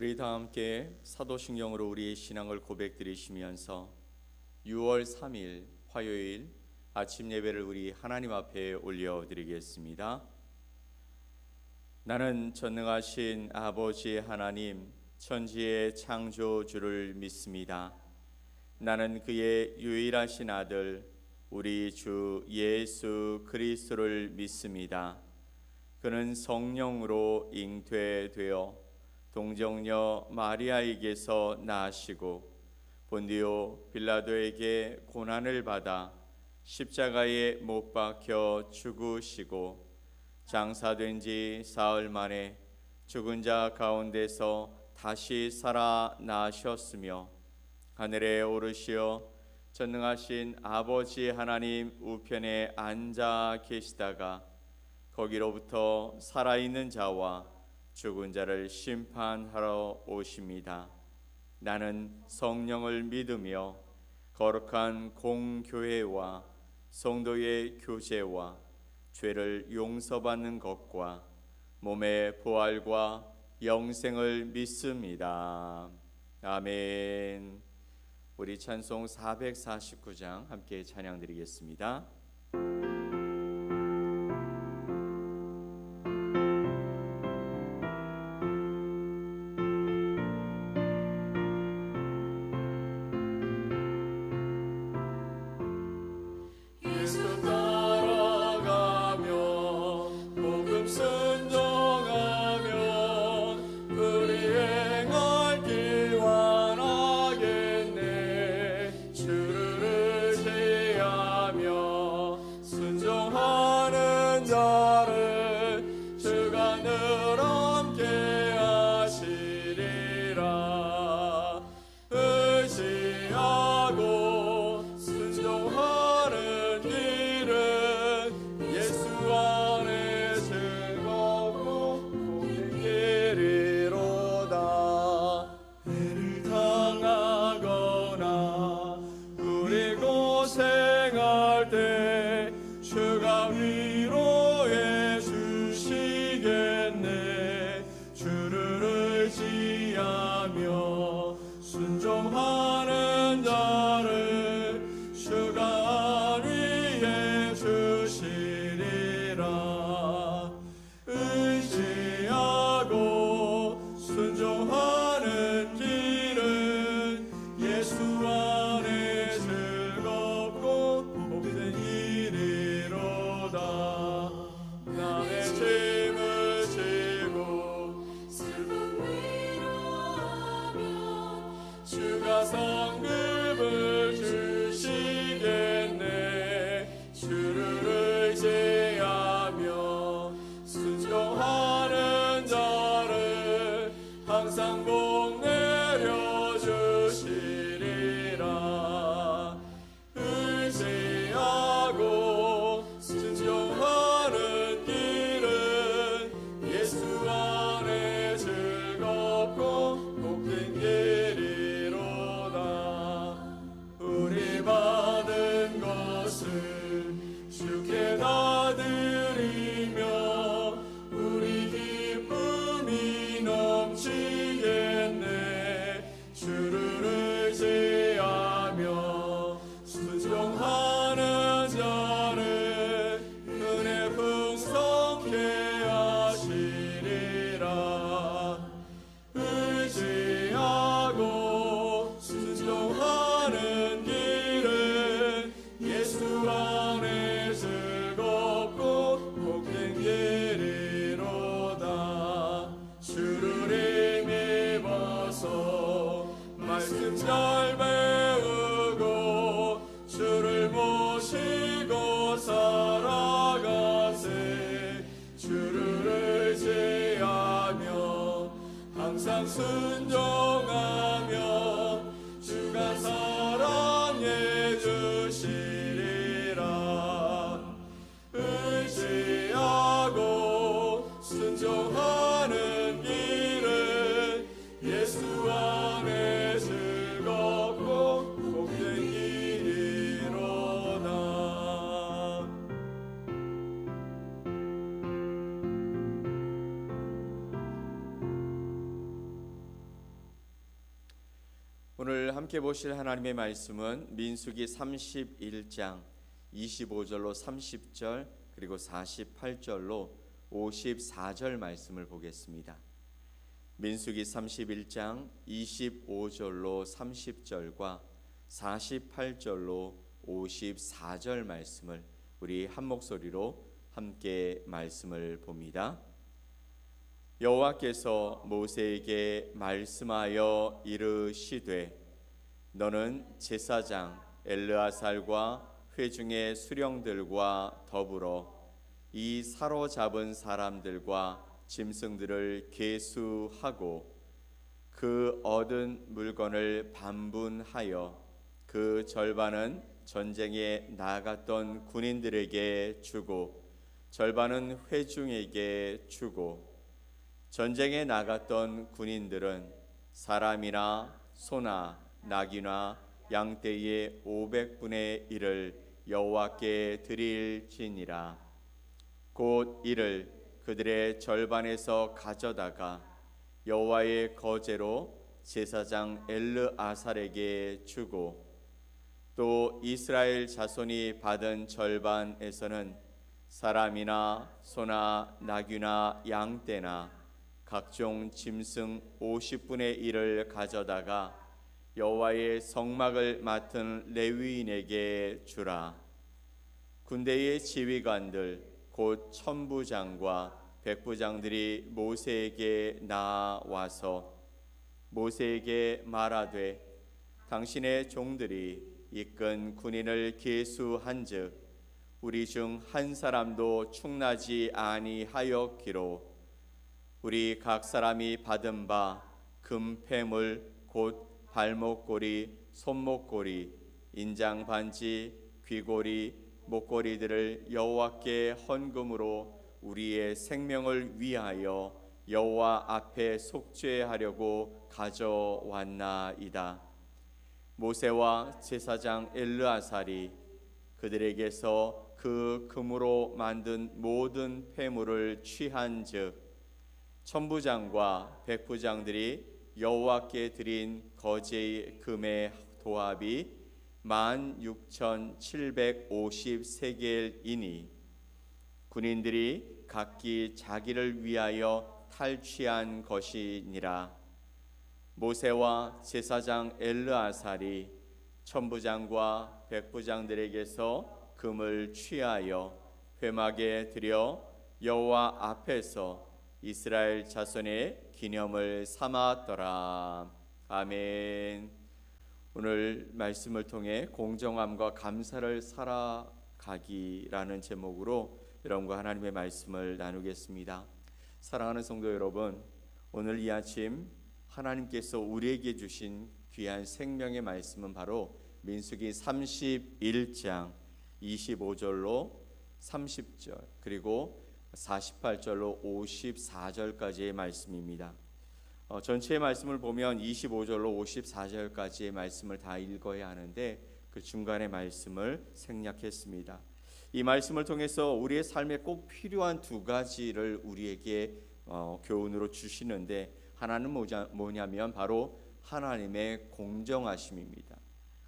우리 다 함께 사도신경으로 우리의 신앙을 고백드리시면서 6월 3일 화요일 아침 예배를 우리 하나님 앞에 올려드리겠습니다. 나는 전능하신 아버지 하나님 천지의 창조주를 믿습니다. 나는 그의 유일하신 아들 우리 주 예수 그리스도를 믿습니다. 그는 성령으로 잉태되어 동정녀 마리아에게서 나시고 본디오 빌라도에게 고난을 받아 십자가에 못 박혀 죽으시고 장사된 지 사흘 만에 죽은 자 가운데서 다시 살아나셨으며 하늘에 오르시어 전능하신 아버지 하나님 우편에 앉아 계시다가 거기로부터 살아있는 자와 죽은 자를 심판하러 오십니다. 나는 성령을 믿으며 거룩한 공교회와 성도의 교제와 죄를 용서받는 것과 몸의 부활과 영생을 믿습니다. 아멘. 우리 찬송 449장 함께 찬양드리겠습니다. 순종하는 자를 주가 위에 주시리라. 의지하고 순종하는 길은 예수 안에 즐겁고 복된 일이로다. 남의 짐을 지고 슬픔 위로하면 주가 성급을 주시겠네. 주를 의지하며 순종하는 자를 항상 복 내려주시리라. 의지하고 순종하는 길은 예수 안에 즐겁고 복된 길이로다. 우리 받은 것을 주께 다 드리며 우리 기쁨이 넘치겠네. 주를 의지하며 순종하는 자를 은혜 풍성케 하시리라. 의지하고 순종하는 길은 예수 안에 즐겁고 복된 길이로다. 주를 힘입어서 말씀 잘 배우고 주를 모시고 살아가세. 주를 의지하며 항상 순종하며 주가 사랑해 주시리라. 의지하고 순종하는 길은 예수 안에 즐거워 오늘 함께 보실 하나님의 말씀은 민수기 31장 25절로 30절 그리고 48절로 54절 말씀을 보겠습니다. 민수기 31장 25절로 30절과 48절로 54절 말씀을 우리 한 목소리로 함께 말씀을 봅니다. 여호와께서 모세에게 말씀하여 이르시되 너는 제사장 엘르아살과 회중의 수령들과 더불어 이 사로잡은 사람들과 짐승들을 계수하고 그 얻은 물건을 반분하여 그 절반은 전쟁에 나갔던 군인들에게 주고 절반은 회중에게 주고 전쟁에 나갔던 군인들은 사람이나 소나 나귀나 양떼의 500분의 1을 여호와께 드릴지니라. 곧 이를 그들의 절반에서 가져다가 여호와의 거제로 제사장 엘르아살에게 주고 또 이스라엘 자손이 받은 절반에서는 사람이나 소나 나귀나 양떼나 각종 짐승 50분의 1을 가져다가 여호와의 성막을 맡은 레위인에게 주라. 군대의 지휘관들 곧 천부장과 백부장들이 모세에게 나와서 모세에게 말하되 당신의 종들이 이끈 군인을 계수한즉 우리 중 한 사람도 충나지 아니하였기로 우리 각 사람이 받은 바 금패물 곧 발목고리, 손목고리, 인장 반지, 귀고리, 목고리들을 여호와께 헌금으로 우리의 생명을 위하여 여호와 앞에 속죄하려고 가져왔나이다. 모세와 제사장 엘르아살이 그들에게서 그 금으로 만든 모든 패물을 취한즉 천부장과 백부장들이 여호와께 드린 거제의 금의 도합이 16,750세겔이니 군인들이 각기 자기를 위하여 탈취한 것이니라. 모세와 제사장 엘르아살이 천부장과 백부장들에게서 금을 취하여 회막에 들여 여호와 앞에서 이스라엘 자손의 기념을 삼았더라. 아멘. 오늘 말씀을 통해 공정함과 감사를 살아가기라는 제목으로 여러분과 하나님의 말씀을 나누겠습니다. 사랑하는 성도 여러분, 오늘 이 아침 하나님께서 우리에게 주신 귀한 생명의 말씀은 바로 민수기 31장 25절로 30절 그리고 48절로 54절까지의 말씀입니다. 전체의 말씀을 보면 25절로 54절까지의 말씀을 다 읽어야 하는데 그 중간의 말씀을 생략했습니다. 이 말씀을 통해서 우리의 삶에 꼭 필요한 두 가지를 우리에게 교훈으로 주시는데 하나는 뭐냐면 바로 하나님의 공정하심입니다.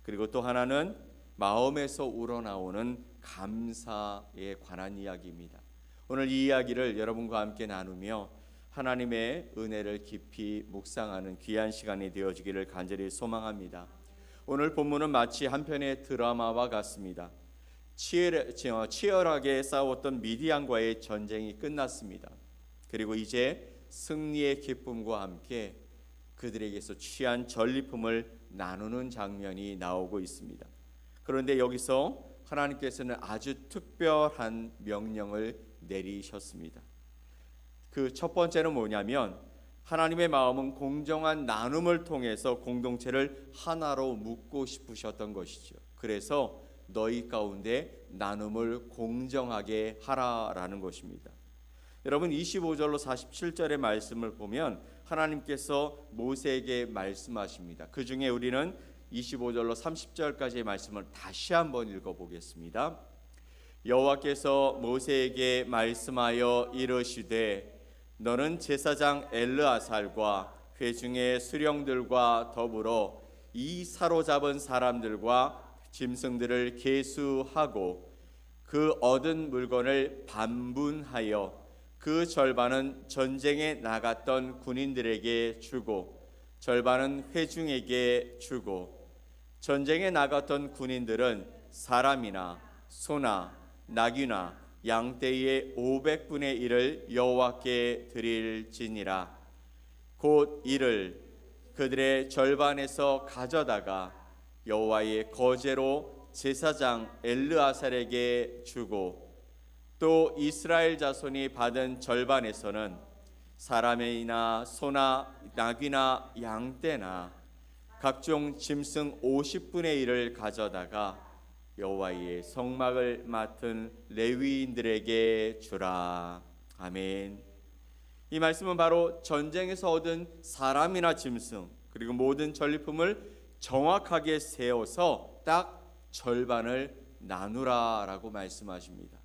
그리고 또 하나는 마음에서 우러나오는 감사에 관한 이야기입니다. 오늘 이 이야기를 여러분과 함께 나누며 하나님의 은혜를 깊이 묵상하는 귀한 시간이 되어지기를 간절히 소망합니다. 오늘 본문은 마치 한 편의 드라마와 같습니다. 치열하게 싸웠던 미디안과의 전쟁이 끝났습니다. 그리고 이제 승리의 기쁨과 함께 그들에게서 취한 전리품을 나누는 장면이 나오고 있습니다. 그런데 여기서 하나님께서는 아주 특별한 명령을 내리셨습니다. 그 첫 번째는 뭐냐면 하나님의 마음은 공정한 나눔을 통해서 공동체를 하나로 묶고 싶으셨던 것이죠. 그래서 너희 가운데 나눔을 공정하게 하라라는 것입니다. 여러분 25절로 47절의 말씀을 보면 하나님께서 모세에게 말씀하십니다. 그 중에 우리는 25절로 30절까지의 말씀을 다시 한번 읽어보겠습니다. 여호와께서 모세에게 말씀하여 이르시되 너는 제사장 엘르아살과 회중의 수령들과 더불어 이 사로잡은 사람들과 짐승들을 계수하고 그 얻은 물건을 반분하여 그 절반은 전쟁에 나갔던 군인들에게 주고 절반은 회중에게 주고 전쟁에 나갔던 군인들은 사람이나 소나 나귀나 양떼의 500분의 1을 여호와께 드릴지니라. 곧 이를 그들의 절반에서 가져다가 여호와의 거제로 제사장 엘르아살에게 주고 또 이스라엘 자손이 받은 절반에서는 사람이나 소나 나귀나 양떼나 각종 짐승 50분의 1을 가져다가 여호와의 성막을 맡은 레위인들에게 주라. 아멘. 이 말씀은 바로 전쟁에서 얻은 사람이나 짐승 그리고 모든 전리품을 정확하게 세워서 딱 절반을 나누라라고 말씀하십니다.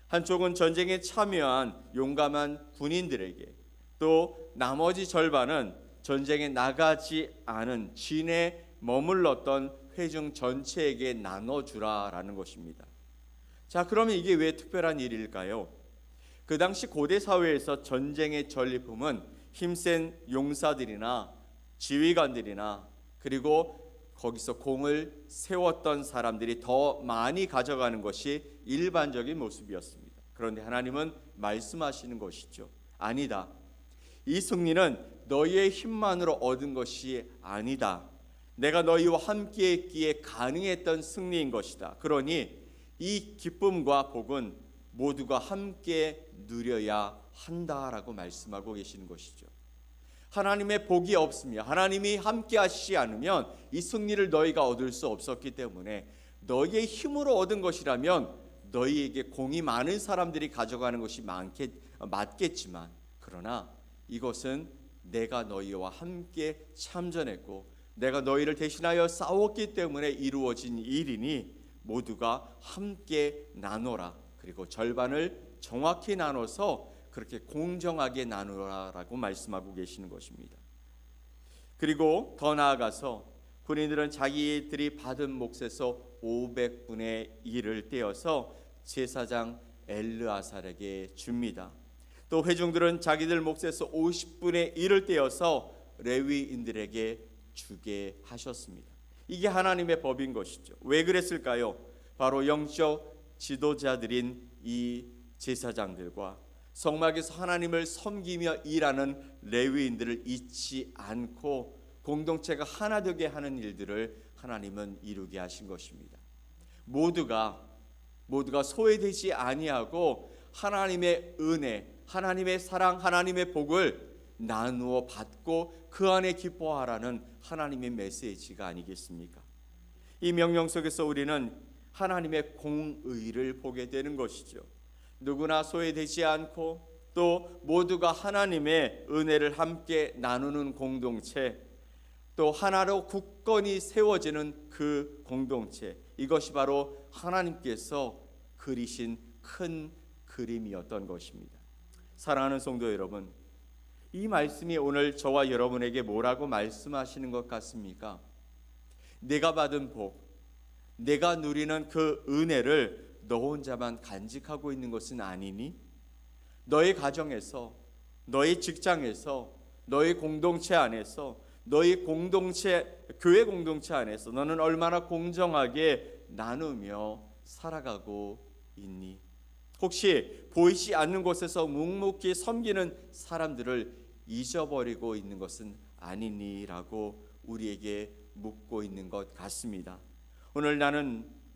한쪽은 전쟁에 참여한 용감한 군인들에게 또 나머지 절반은 전쟁에 나가지 않은 진에 머물렀던 회중 전체에게 나눠주라라는 것입니다. 자, 그러면 이게 왜 특별한 일일까요? 그 당시 고대 사회에서 전쟁의 전리품은 힘센 용사들이나 지휘관들이나 그리고 거기서 공을 세웠던 사람들이 더 많이 가져가는 것이 일반적인 모습이었습니다. 그런데 하나님은 말씀하시는 것이죠. 아니다. 이 승리는 너희의 힘만으로 얻은 것이 아니다. 내가 너희와 함께 했기에 가능했던 승리인 것이다. 그러니 이 기쁨과 복은 모두가 함께 누려야 한다라고 말씀하고 계시는 것이죠. 하나님의 복이 없으며 하나님이 함께 하시지 않으면 이 승리를 너희가 얻을 수 없었기 때문에 너희의 힘으로 얻은 것이라면 너희에게 공이 많은 사람들이 가져가는 것이 맞겠지만 그러나 이것은 내가 너희와 함께 참전했고 내가 너희를 대신하여 싸웠기 때문에 이루어진 일이니 모두가 함께 나눠라. 그리고 절반을 정확히 나눠서 그렇게 공정하게 나누라라고 말씀하고 계시는 것입니다. 그리고 더 나아가서 군인들은 자기들이 받은 몫에서 500분의 1을 떼어서 제사장 엘르아살에게 줍니다. 또 회중들은 자기들 몫에서 50분의 1을 떼어서 레위인들에게 주게 하셨습니다. 이게 하나님의 법인 것이죠. 왜 그랬을까요? 바로 영적 지도자들인 이 제사장들과 성막에서 하나님을 섬기며 일하는 레위인들을 잊지 않고 공동체가 하나 되게 하는 일들을 하나님은 이루게 하신 것입니다. 모두가 소외되지 아니하고 하나님의 은혜, 하나님의 사랑, 하나님의 복을 나누어 받고 그 안에 기뻐하라는 하나님의 메시지가 아니겠습니까? 이 명령 속에서 우리는 하나님의 공의를 보게 되는 것이죠. 누구나 소외되지 않고 또 모두가 하나님의 은혜를 함께 나누는 공동체, 또 하나로 굳건히 세워지는 그 공동체, 이것이 바로 하나님께서 그리신 큰 그림이었던 것입니다. 사랑하는 성도 여러분, 이 말씀이 오늘 저와 여러분에게 뭐라고 말씀하시는 것 같습니까? 내가 받은 복, 내가 누리는 그 은혜를 너 혼자만 간직하고 있는 것은 아니니? 너의 가정에서, 너의 직장에서, 너의 공동체 안에서, 너의 교회 공동체 안에서 너는 얼마나 공정하게 나누며 살아가고 있니? 혹시 보이지 않는 곳에서 묵묵히 섬기는 사람들을 잊어버리고 있는 것은 아니니라고 우리에게 묻고 있는 것 같습니다. 오늘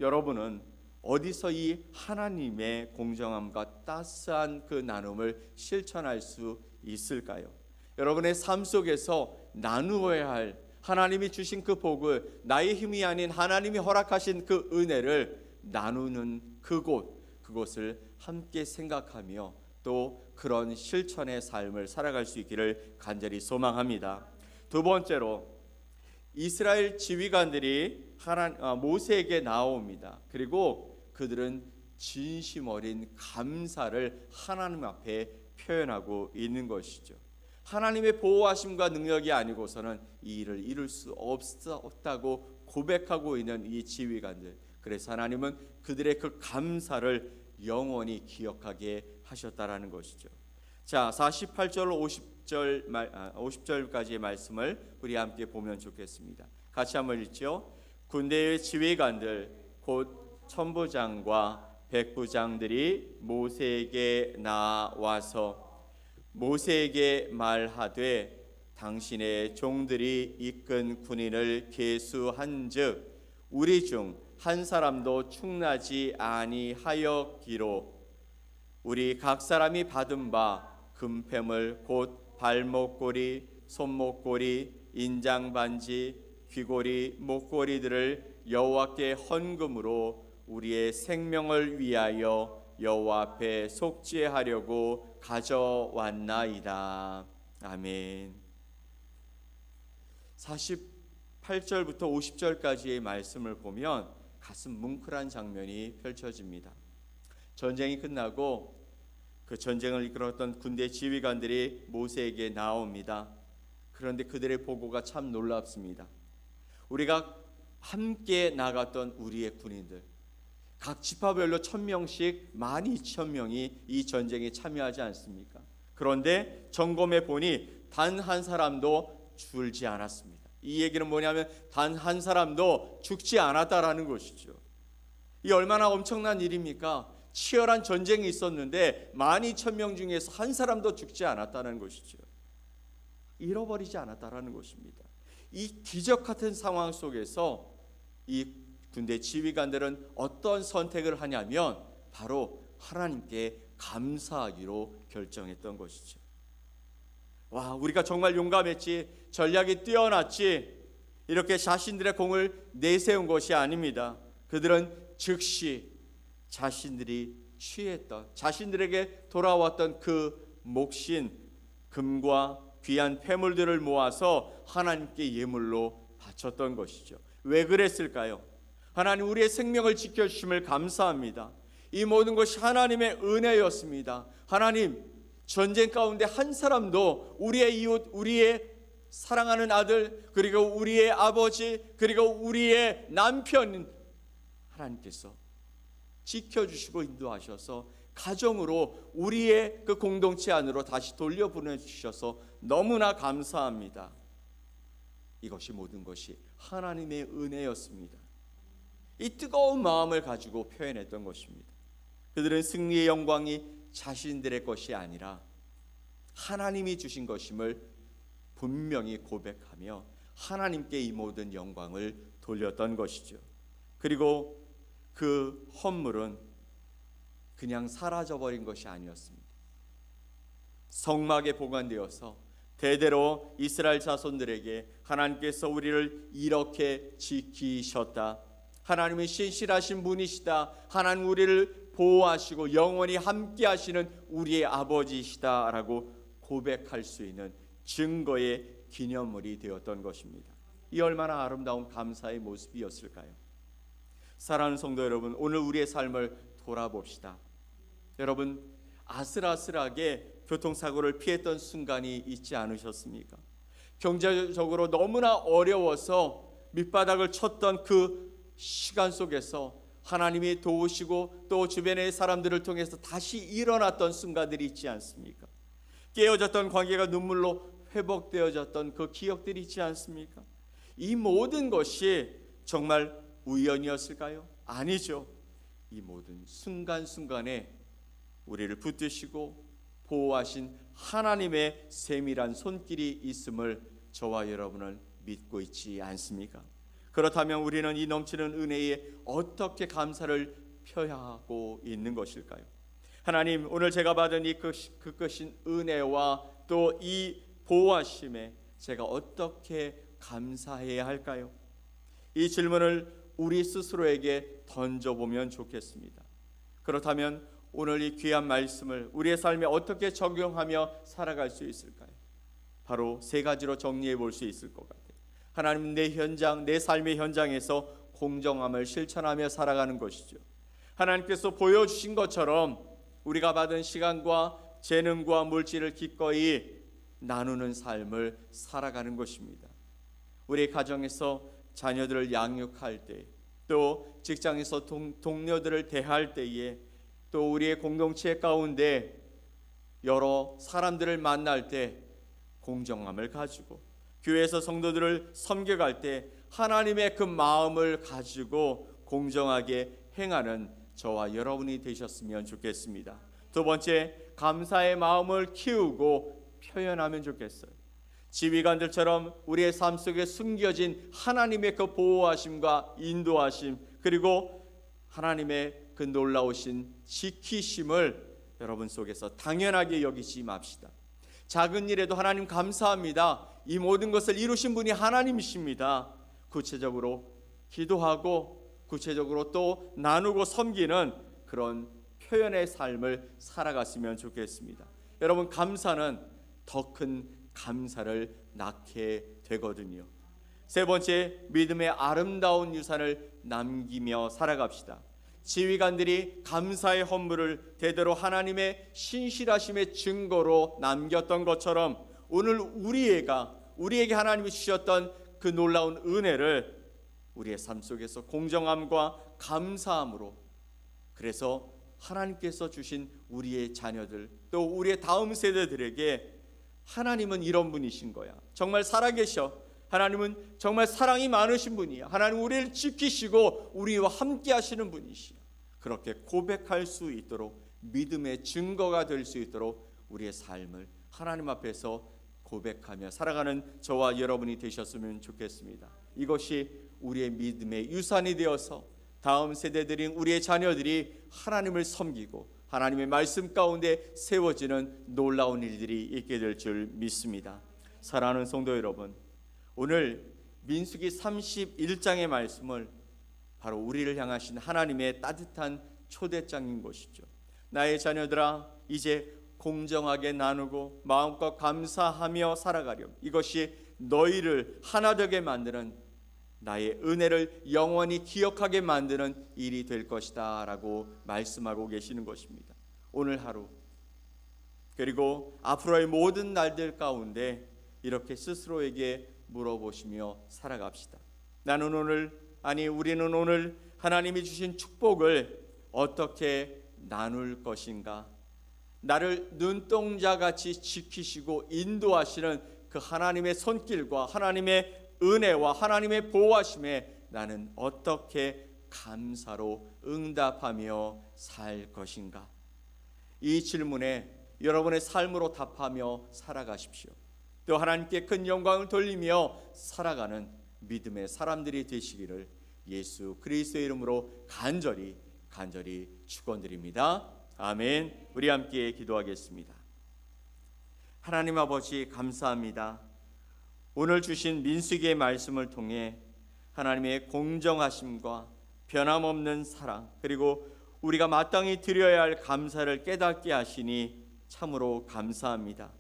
여러분은 어디서 이 하나님의 공정함과 따스한 그 나눔을 실천할 수 있을까요? 여러분의 삶 속에서 나누어야 할 하나님이 주신 그 복을, 나의 힘이 아닌 하나님이 허락하신 그 은혜를 나누는 그곳을 함께 생각하며 또 그런 실천의 삶을 살아갈 수 있기를 간절히 소망합니다. 두 번째로 이스라엘 지휘관들이 모세에게 나옵니다. 그리고 그들은 진심 어린 감사를 하나님 앞에 표현하고 있는 것이죠. 하나님의 보호하심과 능력이 아니고서는 이 일을 이룰 수 없다고 고백하고 있는 이 지휘관들. 그래서 하나님은 그들의 그 감사를 영원히 기억하게 하셨다라는 것이죠. 자, 48절 50절까지의 말씀을 우리 함께 보면 좋겠습니다. 같이 한번 읽죠. 군대의 지휘관들 곧 천부장과 백부장들이 모세에게 나와서 모세에게 말하되 당신의 종들이 이끈 군인을 계수한즉 우리 중 한 사람도 충나지 아니하였기로 우리 각 사람이 받은 바 금패물 곧 발목고리, 손목고리, 인장반지, 귀고리, 목고리들을 여호와께 헌금으로 우리의 생명을 위하여 여호와 앞에 속죄하려고 가져왔나이다. 아멘. 48절부터 50절까지의 말씀을 보면 가슴 뭉클한 장면이 펼쳐집니다. 전쟁이 끝나고 그 전쟁을 이끌었던 군대 지휘관들이 모세에게 나옵니다. 그런데 그들의 보고가 참 놀랍습니다. 우리가 함께 나갔던 우리의 군인들 각 지파별로 1000명씩 12,000명이 이 전쟁에 참여하지 않습니까? 그런데 점검해 보니 단 한 사람도 죽지 않았습니다. 이 얘기는 뭐냐면 단 한 사람도 죽지 않았다라는 것이죠. 이 얼마나 엄청난 일입니까? 치열한 전쟁이 있었는데 12,000명 중에서 한 사람도 죽지 않았다는 것이죠. 잃어버리지 않았다라는 것입니다. 이 기적 같은 상황 속에서 이 군대 지휘관들은 어떤 선택을 하냐면 바로 하나님께 감사하기로 결정했던 것이죠. 와, 우리가 정말 용감했지, 전략이 뛰어났지, 이렇게 자신들의 공을 내세운 것이 아닙니다. 그들은 즉시 자신들이 취했던, 자신들에게 돌아왔던 그 몫인 금과 귀한 폐물들을 모아서 하나님께 예물로 바쳤던 것이죠. 왜 그랬을까요? 하나님 우리의 생명을 지켜주심을 감사합니다. 이 모든 것이 하나님의 은혜였습니다. 하나님, 전쟁 가운데 한 사람도 우리의 이웃, 우리의 사랑하는 아들, 그리고 우리의 아버지, 그리고 우리의 남편 하나님께서 지켜주시고 인도하셔서 가정으로 우리의 그 공동체 안으로 다시 돌려보내주셔서 너무나 감사합니다. 이것이 모든 것이 하나님의 은혜였습니다. 이 뜨거운 마음을 가지고 표현했던 것입니다. 그들은 승리의 영광이 자신들의 것이 아니라 하나님이 주신 것임을 분명히 고백하며 하나님께 이 모든 영광을 돌렸던 것이죠. 그리고 그 헌물은 그냥 사라져버린 것이 아니었습니다. 성막에 보관되어서 대대로 이스라엘 자손들에게 하나님께서 우리를 이렇게 지키셨다, 하나님이 신실하신 분이시다, 하나님 우리를 보호하시고 영원히 함께 하시는 우리의 아버지시다라고 고백할 수 있는 증거의 기념물이 되었던 것입니다. 이 얼마나 아름다운 감사의 모습이었을까요? 사랑하는 성도 여러분, 오늘 우리의 삶을 돌아봅시다. 여러분, 아슬아슬하게 교통사고를 피했던 순간이 있지 않으셨습니까? 경제적으로 너무나 어려워서 밑바닥을 쳤던 그 시간 속에서 하나님이 도우시고 또 주변의 사람들을 통해서 다시 일어났던 순간들이 있지 않습니까? 깨어졌던 관계가 눈물로 회복되어졌던 그 기억들이 있지 않습니까? 이 모든 것이 정말 우연이었을까요? 아니죠. 이 모든 순간순간에 우리를 붙드시고 보호하신 하나님의 세밀한 손길이 있음을 저와 여러분은 믿고 있지 않습니까? 그렇다면 우리는 이 넘치는 은혜에 어떻게 감사를 표하고 있는 것일까요? 하나님, 오늘 제가 받은 이 크신 은혜와 또 이 보호하심에 제가 어떻게 감사해야 할까요? 이 질문을 우리 스스로에게 던져보면 좋겠습니다. 그렇다면 오늘 이 귀한 말씀을 우리의 삶에 어떻게 적용하며 살아갈 수 있을까요? 바로 세 가지로 정리해 볼 수 있을 것 같아요. 하나님, 내 현장, 내 삶의 현장에서 공정함을 실천하며 살아가는 것이죠. 하나님께서 보여주신 것처럼 우리가 받은 시간과 재능과 물질을 기꺼이 나누는 삶을 살아가는 것입니다. 우리 가정에서 자녀들을 양육할 때, 또 직장에서 동료들을 대할 때에, 또 우리의 공동체 가운데 여러 사람들을 만날 때 공정함을 가지고, 교회에서 성도들을 섬겨갈 때 하나님의 그 마음을 가지고 공정하게 행하는 저와 여러분이 되셨으면 좋겠습니다. 두 번째, 감사의 마음을 키우고 표현하면 좋겠어요. 지휘관들처럼 우리의 삶 속에 숨겨진 하나님의 그 보호하심과 인도하심, 그리고 하나님의 그 놀라우신 지키심을 여러분 속에서 당연하게 여기지 맙시다. 작은 일에도 하나님 감사합니다. 이 모든 것을 이루신 분이 하나님이십니다. 구체적으로 기도하고 구체적으로 또 나누고 섬기는 그런 표현의 삶을 살아갔으면 좋겠습니다. 여러분, 감사는 더 큰 감사를 낳게 되거든요. 세 번째, 믿음의 아름다운 유산을 남기며 살아갑시다. 지휘관들이 감사의 헌물을 대대로 하나님의 신실하심의 증거로 남겼던 것처럼 오늘 우리에게 하나님이 주셨던 그 놀라운 은혜를 우리의 삶 속에서 공정함과 감사함으로, 그래서 하나님께서 주신 우리의 자녀들, 또 우리의 다음 세대들에게 하나님은 이런 분이신 거야, 정말 살아계셔, 하나님은 정말 사랑이 많으신 분이야, 하나님 우리를 지키시고 우리와 함께 하시는 분이시야, 그렇게 고백할 수 있도록, 믿음의 증거가 될 수 있도록 우리의 삶을 하나님 앞에서 고백하며 살아가는 저와 여러분이 되셨으면 좋겠습니다. 이것이 우리의 믿음의 유산이 되어서 다음 세대들인 우리의 자녀들이 하나님을 섬기고 하나님의 말씀 가운데 세워지는 놀라운 일들이 있게 될 줄 믿습니다. 사랑하는 성도 여러분, 오늘 민수기 31장의 말씀을 바로 우리를 향하신 하나님의 따뜻한 초대장인 것이죠. 나의 자녀들아, 이제 공정하게 나누고 마음껏 감사하며 살아가렴. 이것이 너희를 하나 되게 만드는, 나의 은혜를 영원히 기억하게 만드는 일이 될 것이다 라고 말씀하고 계시는 것입니다. 오늘 하루, 그리고 앞으로의 모든 날들 가운데 이렇게 스스로에게 물어보시며 살아갑시다. 우리는 오늘 하나님이 주신 축복을 어떻게 나눌 것인가? 나를 눈동자같이 지키시고 인도하시는 그 하나님의 손길과 하나님의 은혜와 하나님의 보호하심에 나는 어떻게 감사로 응답하며 살 것인가? 이 질문에 여러분의 삶으로 답하며 살아가십시오. 또 하나님께 큰 영광을 돌리며 살아가는 믿음의 사람들이 되시기를 예수 그리스도의 이름으로 간절히 축원드립니다. 아멘. 우리 함께 기도하겠습니다. 하나님 아버지, 감사합니다. 오늘 주신 민수기의 말씀을 통해 하나님의 공정하심과 변함없는 사랑, 그리고 우리가 마땅히 드려야 할 감사를 깨닫게 하시니 참으로 감사합니다.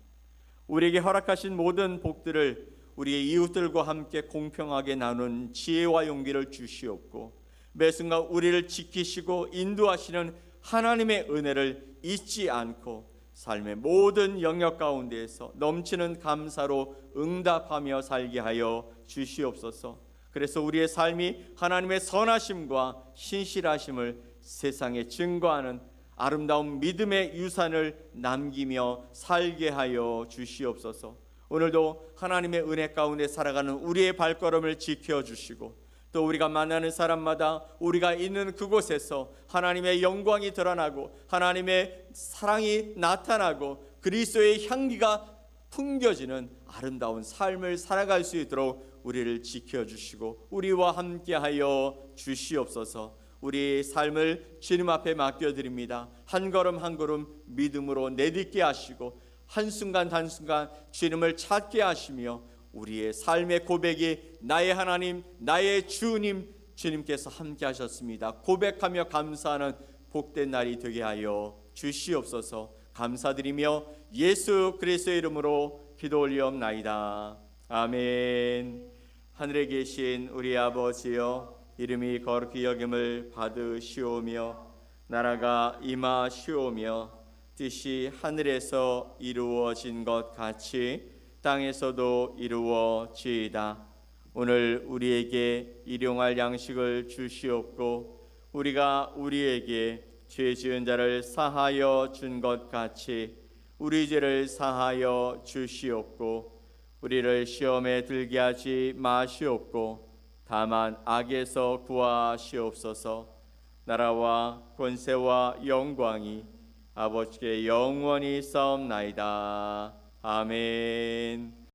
우리에게 허락하신 모든 복들을 우리의 이웃들과 함께 공평하게 나눈 지혜와 용기를 주시옵고, 매 순간 우리를 지키시고 인도하시는 하나님의 은혜를 잊지 않고 삶의 모든 영역 가운데에서 넘치는 감사로 응답하며 살게 하여 주시옵소서. 그래서 우리의 삶이 하나님의 선하심과 신실하심을 세상에 증거하는 아름다운 믿음의 유산을 남기며 살게 하여 주시옵소서. 오늘도 하나님의 은혜 가운데 살아가는 우리의 발걸음을 지켜주시고, 또 우리가 만나는 사람마다 우리가 있는 그곳에서 하나님의 영광이 드러나고 하나님의 사랑이 나타나고 그리스도의 향기가 풍겨지는 아름다운 삶을 살아갈 수 있도록 우리를 지켜주시고 우리와 함께하여 주시옵소서. 우리 삶을 주님 앞에 맡겨드립니다. 한 걸음 한 걸음 믿음으로 내딛게 하시고 한순간 한순간 주님을 찾게 하시며 우리의 삶의 고백이 나의 하나님, 나의 주님, 주님께서 함께 하셨습니다. 고백하며 감사하는 복된 날이 되게 하여 주시옵소서. 감사드리며 예수 그리스도의 이름으로 기도 올리옵나이다. 아멘. 하늘에 계신 우리 아버지여, 이름이 거룩히 여김을 받으시오며 나라가 임하시오며 뜻이 하늘에서 이루어진 것 같이 땅에서도 이루어지이다. 오늘 우리에게 일용할 양식을 주시옵고 우리가 우리에게 죄 지은 자를 사하여 준 것 같이 우리 죄를 사하여 주시옵고 우리를 시험에 들게 하지 마시옵고 다만 악에서 구하시옵소서. 나라와 권세와 영광이 아버지께 영원히 싸움나이다. 아멘.